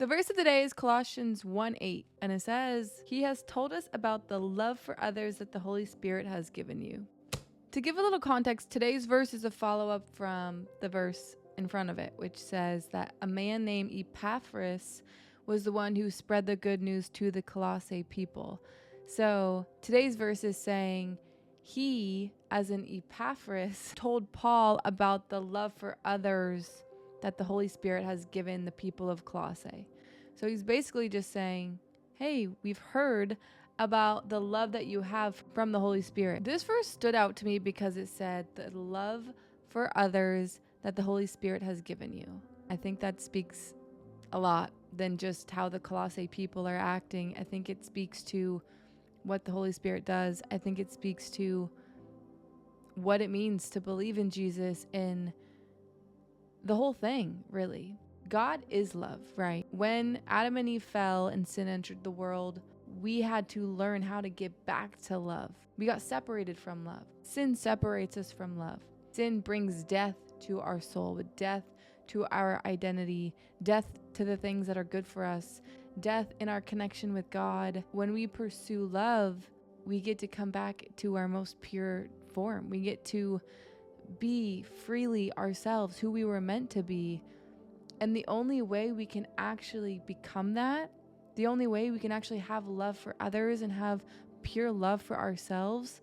The verse of the day is Colossians 1:8, and it says, "He has told us about the love for others that the Holy Spirit has given you." To give a little context, today's verse is a follow-up from the verse in front of it, which says that a man named Epaphras was the one who spread the good news to the Colossae people. So today's verse is saying he, as in Epaphras, told Paul about the love for others that the Holy Spirit has given the people of Colossae. So he's basically just saying, hey, we've heard about the love that you have from the Holy Spirit. This verse stood out to me because it said the love for others that the Holy Spirit has given you. I think that speaks a lot than just how the Colossae people are acting. I think it speaks to what the Holy Spirit does. I think it speaks to what it means to believe in Jesus in the whole thing, really. God is love, right? When Adam and Eve fell and sin entered the world, we had to learn how to get back to love. We got separated from love. Sin separates us from love. Sin brings death to our soul, with death to our identity, death to the things that are good for us, death in our connection with God. When we pursue love, we get to come back to our most pure form. We get to be freely ourselves, who we were meant to be. And the only way we can actually become that, the only way we can actually have love for others and have pure love for ourselves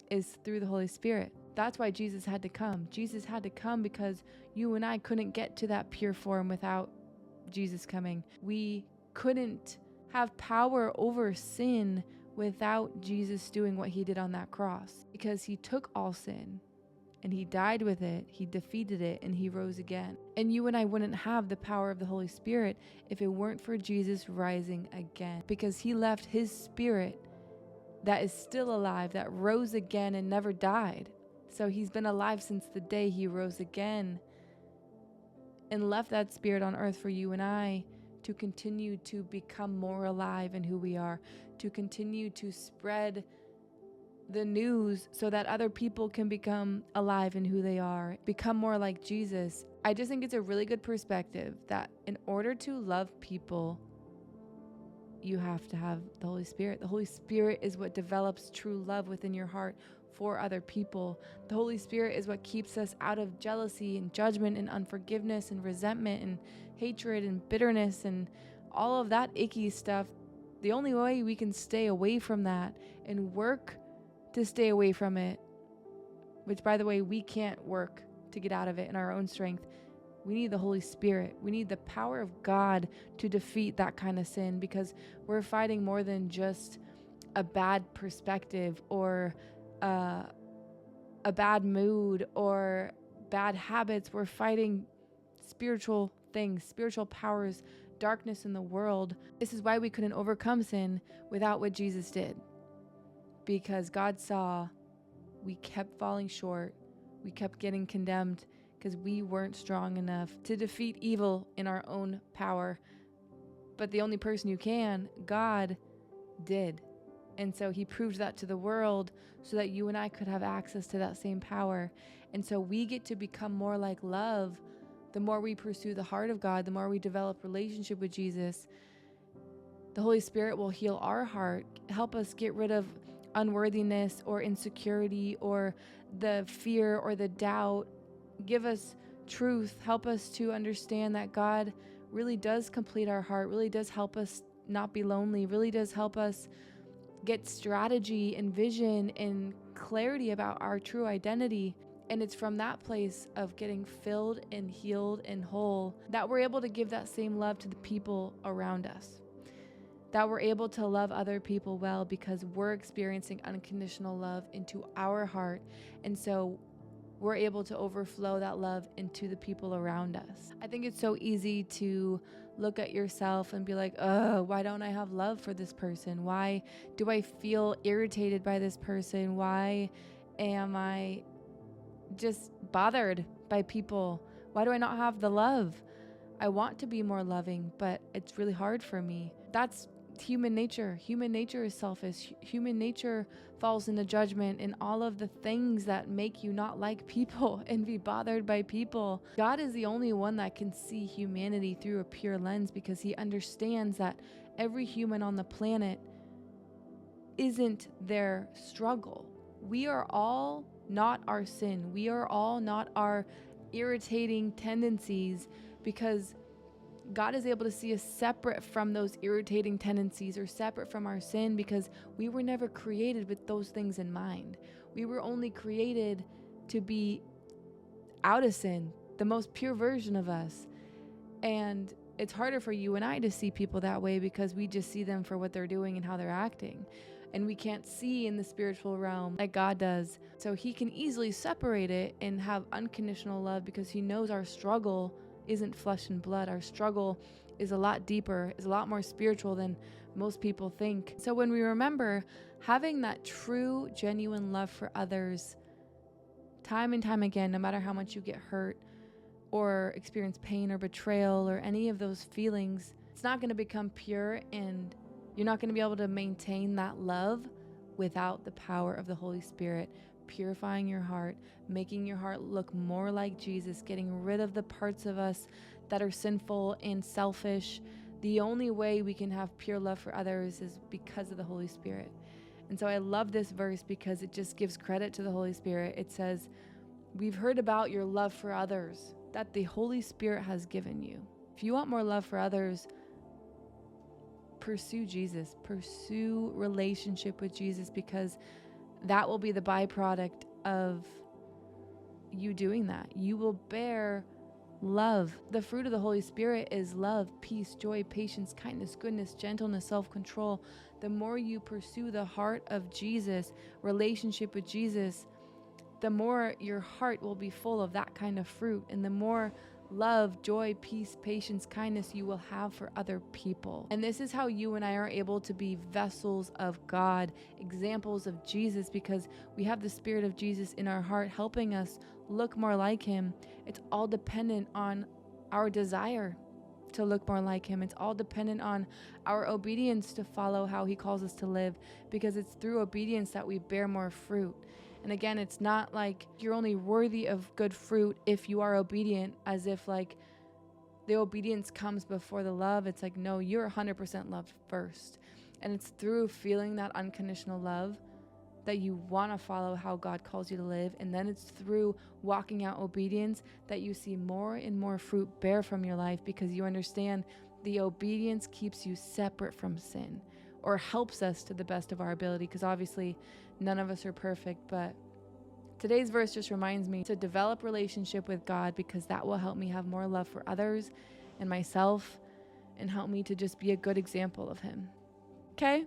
is through the Holy Spirit. That's why Jesus had to come. Jesus had to come because you and I couldn't get to that pure form without Jesus coming. We couldn't have power over sin without Jesus doing what he did on that cross, because he took all sin and he died with it, he defeated it, and he rose again. And you and I wouldn't have the power of the Holy Spirit if it weren't for Jesus rising again, because he left his spirit that is still alive, that rose again and never died. So he's been alive since the day he rose again and left that spirit on earth for you and I to continue to become more alive in who we are, to continue to spread the news so that other people can become alive in who they are, become more like Jesus. I just think it's a really good perspective that in order to love people, you have to have the Holy Spirit. The Holy Spirit is what develops true love within your heart for other people. The Holy Spirit is what keeps us out of jealousy and judgment and unforgiveness and resentment and hatred and bitterness and all of that icky stuff. The only way we can stay away from that and work to stay away from it, which, by the way, we can't work to get out of it in our own strength. We need the Holy Spirit. We need the power of God to defeat that kind of sin, because we're fighting more than just a bad perspective or a bad mood or bad habits. We're fighting spiritual things, spiritual powers, darkness in the world. This is why we couldn't overcome sin without what Jesus did. Because God saw we kept falling short. We kept getting condemned because we weren't strong enough to defeat evil in our own power. But the only person who can, God, did. And so he proved that to the world so that you and I could have access to that same power. And so we get to become more like love. The more we pursue the heart of God, the more we develop relationship with Jesus, the Holy Spirit will heal our heart, help us get rid of unworthiness or insecurity or the fear or the doubt, give us truth, help us to understand that God really does complete our heart, really does help us not be lonely, really does help us get strategy and vision and clarity about our true identity. And it's from that place of getting filled and healed and whole that we're able to give that same love to the people around us, that we're able to love other people well because we're experiencing unconditional love into our heart. And so we're able to overflow that love into the people around us. I think it's so easy to look at yourself and be like, why don't I have love for this person? Why do I feel irritated by this person? Why am I just bothered by people? Why do I not have the love? I want to be more loving, but it's really hard for me. That's It's human nature. Human nature is selfish. Human nature falls into judgment and all of the things that make you not like people and be bothered by people. God is the only one that can see humanity through a pure lens because he understands that every human on the planet isn't their struggle. We are all not our sin. We are all not our irritating tendencies, because God is able to see us separate from those irritating tendencies or separate from our sin, because we were never created with those things in mind. We were only created to be out of sin, the most pure version of us. And it's harder for you and I to see people that way because we just see them for what they're doing and how they're acting. And we can't see in the spiritual realm like God does. So he can easily separate it and have unconditional love because he knows our struggle isn't flesh and blood. Our struggle is a lot deeper, is a lot more spiritual than most people think. So when we remember having that true, genuine love for others, time and time again, no matter how much you get hurt or experience pain or betrayal or any of those feelings, it's not going to become pure, and you're not going to be able to maintain that love without the power of the Holy Spirit purifying your heart, making your heart look more like Jesus, getting rid of the parts of us that are sinful and selfish. The only way we can have pure love for others is because of the Holy Spirit. And so I love this verse because it just gives credit to the Holy Spirit. It says, we've heard about your love for others that the Holy Spirit has given you. If you want more love for others, pursue Jesus, pursue relationship with Jesus, because that will be the byproduct of you doing that. You will bear love. The fruit of the Holy Spirit is love, peace, joy, patience, kindness, goodness, gentleness, self-control. The more you pursue the heart of Jesus, relationship with Jesus, the more your heart will be full of that kind of fruit, and the more love, joy, peace, patience, kindness you will have for other people. And this is how you and I are able to be vessels of God, examples of Jesus, because we have the Spirit of Jesus in our heart helping us look more like him. It's all dependent on our desire to look more like him. It's all dependent on our obedience to follow how he calls us to live, because it's through obedience that we bear more fruit. And again, it's not like you're only worthy of good fruit if you are obedient, as if like the obedience comes before the love. It's like, no, you're 100% loved first. And it's through feeling that unconditional love that you want to follow how God calls you to live. And then it's through walking out obedience that you see more and more fruit bear from your life, because you understand the obedience keeps you separate from sin, or helps us to the best of our ability, because obviously none of us are perfect. But today's verse just reminds me to develop relationship with God, because that will help me have more love for others and myself, and help me to just be a good example of him. Okay?